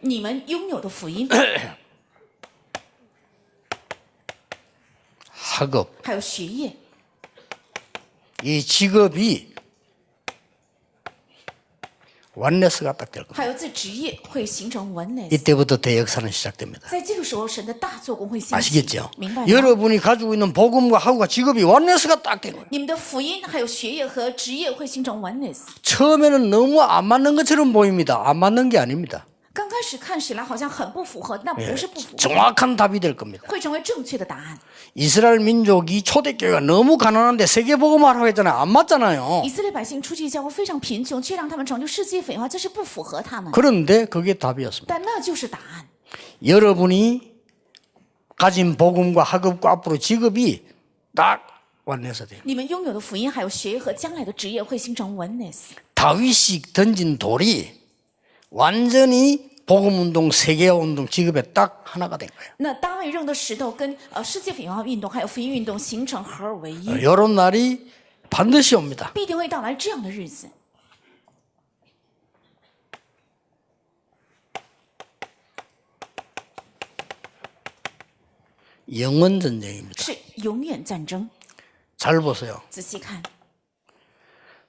你们拥有的福音， 학업, 还有学业， 이 직업이 완네스가 딱 될 겁니다. 还有这职业会形成 oneness。 이때부터 대역사는 시작됩니다. 在这个时候，神的大做工会兴起。 아시겠죠? 明白吗？ 여러분이 가지고 있는 복음과 학업과 직업이 완네스가 딱 된 거예요. 你们的福音还有学业和职业会形成 oneness。 처음에는 너무 안 맞는 것처럼 보입니다. 안 맞는 게 아닙니다. 刚开始看起来好像很不符合，那不是不符合， 정확한 답이 될 겁니다. 会成为正确的答案。 이스라엘 민족이 초대교회가 너무 가난한데 세계복음화라고 했잖아요. 안 맞잖아요. 以色列百姓初期教会非常贫穷，却让他们成就世界文化，这是不符合他们。 그런데 그게 답이었습니다. 但那就是答案。 여러분이 가진 복음과 학업과 앞으로 직업이 딱 완내서 돼요. 你们拥有的福音还有学业和将来的职业会形成 oneness。 다윗이 던진 돌이 완전히 복음운동, 세계화운동, 직업에 딱 하나가 된 거예요. 那大卫扔的石头跟世界文化运动还有福音运动形成合而为一， 이런 날이 반드시 옵니다. 必定会到来这样的日子。 영원 전쟁입니다. 是永远战争。 잘 보세요. 仔细看，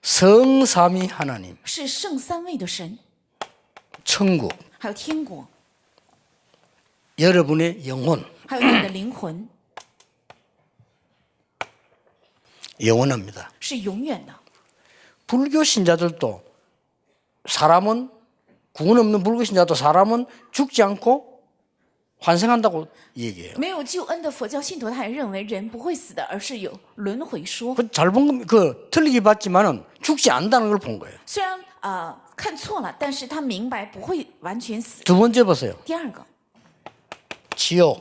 성삼위 하나님, 是圣三位的神， 천국, 还有天国， 여러분의 영혼, 还有你们的灵魂， 영원합니다. 是永远的。 불교 신자들도 사람은 구원 없는 불교 신자도 사람은 죽지 않고 환생한다고 얘기해요. 没有救恩的佛教信徒，他也认为人不会死的，而是有轮回说。 잘 본 겁니다. 그 틀리게 봤지만은 죽지 않는다는 걸 본 거예요. 虽然看错了，但是他明白不会完全死。 두 번째 보세요. 第二个， 지옥,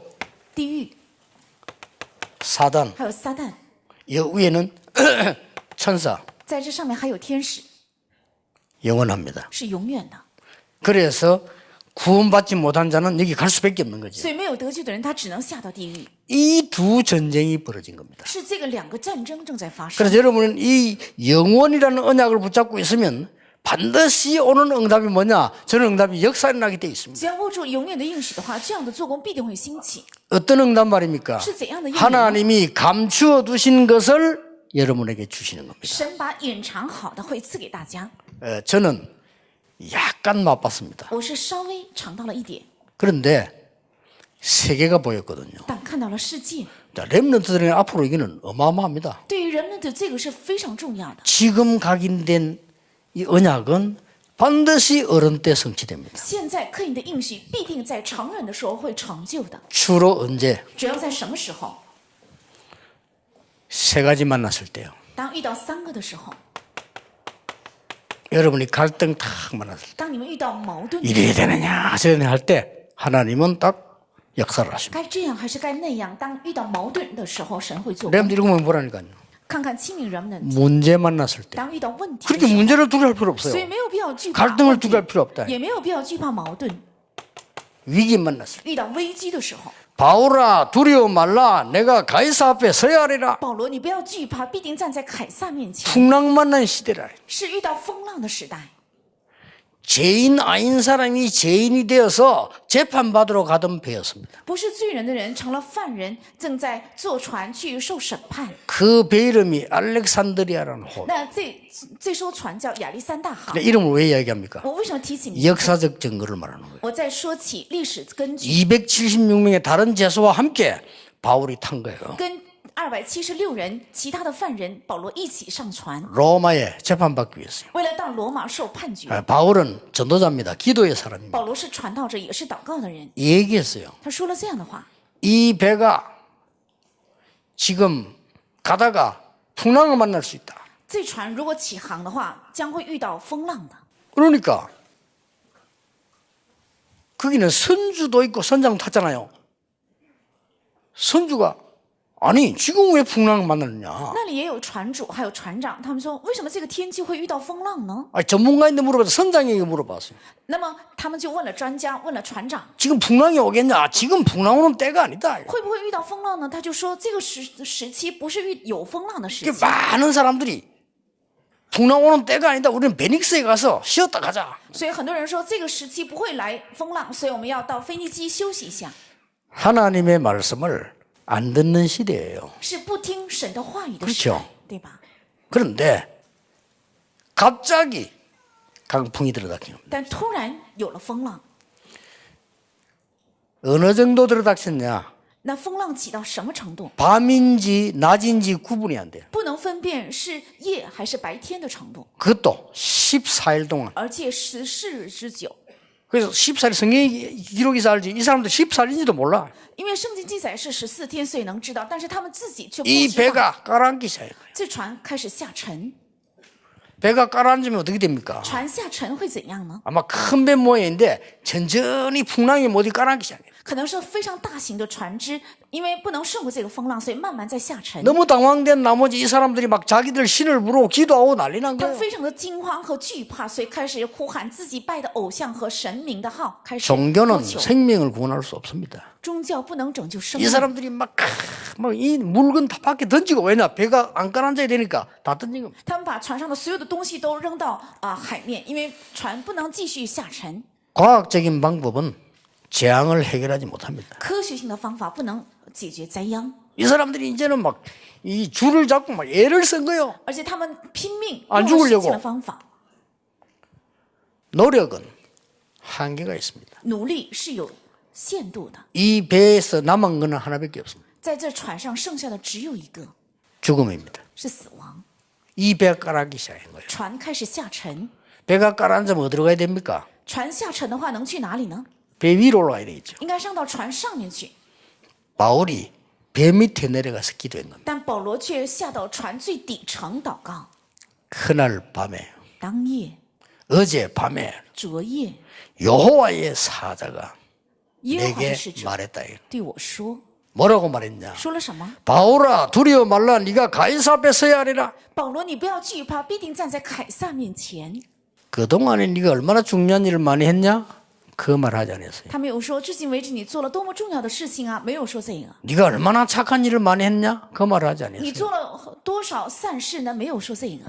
地狱 사단, 还有撒旦， 이 위에는 천사, 在这上面还有天使， 영원합니다. 是永远的。 그래서 구원받지 못한 자는 여기 갈 수밖에 없는 거죠. 所以没有得救的人，他只能下到地狱。 이 두 전쟁이 벌어진 겁니다. 是这个两个战争正在发生。 그래서 여러분은 이 영원이라는 언약을 붙잡고 있으면 반드시 오는 응답이 뭐냐? 저는 응답이 역사에 나게 돼 있습니다. 只要握住永远的应许的话，这样的做工必定会兴起。 어떤 응답 말입니까? 是怎样的应许呢？ 하나님이 감추어 두신 것을 여러분에게 주시는 겁니다. 神把隐藏好的会赐给大家。 저는 약간 맛봤습니다. 我是稍微尝到了一点， 그런데 세계가 보였거든요. 但看到了世界。 자, 렘넌트들은 앞으로 이거는 어마어마합니다. 对于人们的这个是非常重要的。 지금 각인된 이 언약은 반드시 어른 때 성취됩니다. 现在刻印的应许必定在成人的时候会成就的。 주로 언제? 只要在什么时候？ 세 가지 만났을 때요. 当遇到三个的时候， 여러분이 갈등 탁 만났을 때 当你们遇到矛盾， 이래야 되느냐 저래야 되느냐 할 때 하나님은 딱 역사를 하십니다. 该这样还是该那样？当遇到矛盾的时候，神会做工。 렘들 읽으면 보라니까요. 看看清明人们， 문제 만났을 때 当遇到问题的 그렇게 时候， 문제를 두려울 필요 所以 없어요. 没有必要惧怕 갈등을 问题 두려울 필요 없다. 也没有必要惧怕矛盾。 위기 만났을 때 遇到危机的时候， 바울아 두려워 말라 내가 가이사 앞에 서야 하리라. 保罗，你不要惧怕，必定站在凯撒面前。 풍랑 만난 시대라. 是遇到风浪的时代， 죄인 아닌 사람이 죄인이 되어서 재판받으러 가던 배였습니다. 不是罪人的人成了犯人，正在坐船去受审判。 그 배 이름이 알렉산드리아라는 호흡. 那这艘船叫亚历山大号。 이름을 왜 이야기합니까? 我为什么提起你？ 역사적 증거를 말하는 거예요. 我在说起历史根据， 276명의 다른 제수와 함께 바울이 탄 거예요. 跟276人其他的犯人保罗一起上船， 로마에 재판받기 위해서요. 为了到罗马受判决。 바울은 전도자입니다. 기도의 사람입니다. 保罗是传道者，也是祷告的人。 얘기했어요. 他说了这样的话： 이 배가 지금 가다가 풍랑을 만날 수 있다. 这船如果起航的话，将会遇到风浪的。 그러니까 거기는 선주도 있고 선장 탔잖아요. 선주가 아니 지금 왜 풍랑을 만나느냐? 那里也有船主，还有船长，他们说为什么这个天气会遇到风浪呢？ 아니, 전문가인데 물어봐서 선장에게 물어봤어요. 那么他们就问了专家，问了船长， 지금 풍랑이 오겠냐? 지금 풍랑 오는 때가 아니다. 会不会遇到风浪呢？他就说这个时期不是有风浪的时 이게 期。 많은 사람들이 풍랑 오는 때가 아니다. 우리는 베닉스에 가서 쉬었다 가자. 所以很多人说这个时期不会来风浪，所以我们要到腓尼基休息一下。 하나님의 말씀을 안 듣는 시대예요. 是不听神的话语的时 그렇죠 代，对吧？ 그런데 갑자기 강풍이 들어닥친 겁니다. 但突然有了风浪， 어느 정도 들어닥쳤냐? 那风浪起到什么程度？ 밤인지 낮인지 구분이 안 돼요. 不能分辨是夜还是白天的程度， 그것도 14일 동안. 而且14日之久。 그래서 14일 성경이 기록에서 알지. 이 사람들 14일인지도 몰라. 因为圣经记载是14天，所以能知道，但是他们自己却不 이 知道。 배가 가라앉기 시작해요. 这船开始下沉， 배가 가라앉으면 어떻게 됩니까? 船下沉会怎样呢？ 아마 큰 배 모양인데 천천히 풍랑이 모두 가라앉기 시작해요. 可能是非常大型的船只，因为不能胜过这个风浪，所以慢慢在下沉。 너무 당황된 나머지 이 사람들이 막 자기들 신을 부르고 기도하고 난리 난 他们 거예요. 非常的惊慌和惧怕，所以开始呼喊自己拜的偶像和神明的号，开始呼 종교는 求。 생명을 구원할 수 없습니다. 宗教不能拯救生 이 命。 사람들이 막 이 물건 다 밖에 던지고 왜냐 배가 안 가라앉아야 되니까 다 던진 겁니다. 他们把船上的所有的东西都扔到海面，因为船不能继续下沉。 과학적인 방법은 재앙을 해결하지 못합니다. 科学性的方法不能解决灾殃， 이 사람들이 이제는 막 이 줄을 잡고 막 애를 쓴 거예요. 而且他们拼命 안 用了 죽으려고 使劲的方法， 노력은 한계가 있습니다. 努力是有限度的。 이 배에서 남은 거는 하나밖에 없습니다. 在这船上剩下的只有一个， 죽음입니다. 是死亡。 이 배가 가라앉기 시작한 거예요. 船开始下沉， 배가 가라앉으면 어디로 가야 됩니까? 船下沉的话能去哪里呢？ 배 위로 올라가야 되겠죠. 应该上到船上面去。 바울이 배 밑에 내려가서 기도한 겁니다. 但保罗却下到船最底层祷告。 그날 밤에 当夜、 어제 밤에 昨夜， 여호와의 사자가 耶和华 내게 的使者 말했다. 对我说， 뭐라고 말했냐? 说了什么？ 바울아 두려워 말라 네가 가이사 앞에 서야 하리라. 保罗，你不要惧怕，必定站在凯撒面前。 그동안에 네가 얼마나 중요한 일을 많이 했냐? 그 말 하지 않았어요. 他没有说至今为止你做了多么重要的事情啊，没有说这个。 네가 얼마나 착한 일을 많이 했냐? 그 말 하지 你 않았어요. 做了多少善事呢？没有说这个，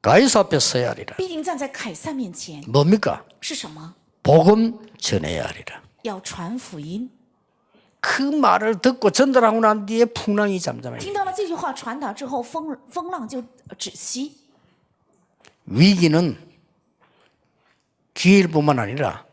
가이사 앞에 서야 하리라. 必定站在凯撒面前。 뭡니까? 是什么？ 복음 전해야 하리라. 要传福音。 그 말을 듣고 전달하고 난 뒤에 풍랑이 잠잠해요. 听到了这句话传达之后，风浪就止息。 위기는 기회일 뿐만 아니라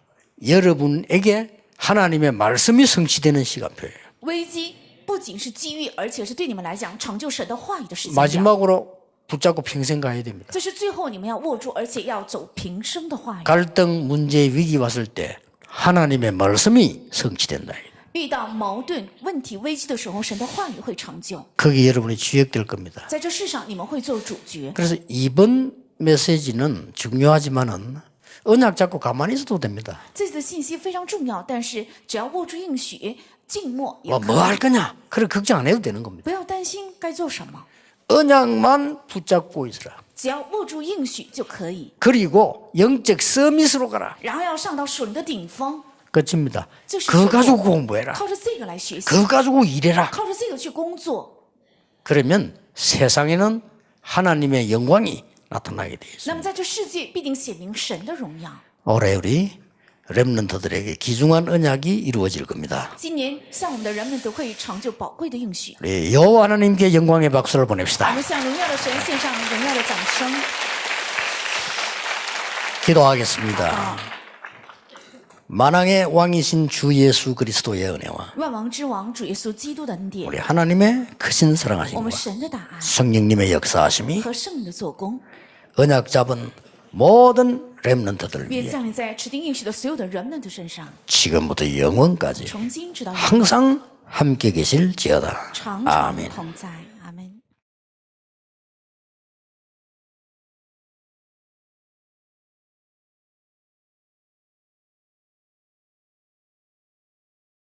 여러분에게 하나님의 말씀이 성취되는 시간표예요. 危机不仅是机遇，而且是对你们来讲成就神的话语的时间表。 마지막으로 붙잡고 평생 가야 됩니다. 这是最后你们要握住，而且要走平生的话语。 갈등, 문제, 위기 왔을 때 하나님의 말씀이 성취된다. 遇到矛盾、问题、危机的时候，神的话语会成就。 거기에 여러분이 주역될 겁니다. 在这世上，你们会做主角。 그래서 이번 메시지는 중요하지만은 언약 잡고 가만히 있어도 됩니다. 这次的信息非常重要，但是只要握住应许，静默也可 뭐 以。 할 거냐? 그래 걱정 안 해도 되는 겁니다. 不要担心该做什么， 언약만 붙잡고 있으라. 只要握住应许就可以。 그리고 영적 서밋으로 가라. 然后要上到属灵的顶峰， 끝입니다. 这是 그거 手 가지고 段 공부해라. 靠着这个来学习， 그거 가지고 일해라. 靠着这个去工作。 그러면 세상에는 하나님의 영광이 나타나게 돼 있어요. 那么在这世界必定显明神的荣耀。 올해 우리 렘넌트들에게 귀중한 언약이 이루어질 겁니다. 今年向我们的人们都会成就宝贵的应许。 우리 여호와 하나님께 영광의 박수를 我 보냅시다. 们向荣耀的神献上荣耀的掌声。 기도하겠습니다. 만왕의 왕이신 주 예수 그리스도의 은혜와 万王之王主耶稣基督的恩典， 우리 하나님의 크신 我 사랑하심과 们神的大爱 성령님의 역사하심이 和圣灵的做工， 언약 잡은 모든 렘넌트들 愿 위해 降临在持定应许的所有的人们的身上， 지금부터 영원까지 从今直到永远， 항상 함께 계실지어다. 常常 아멘. 同在。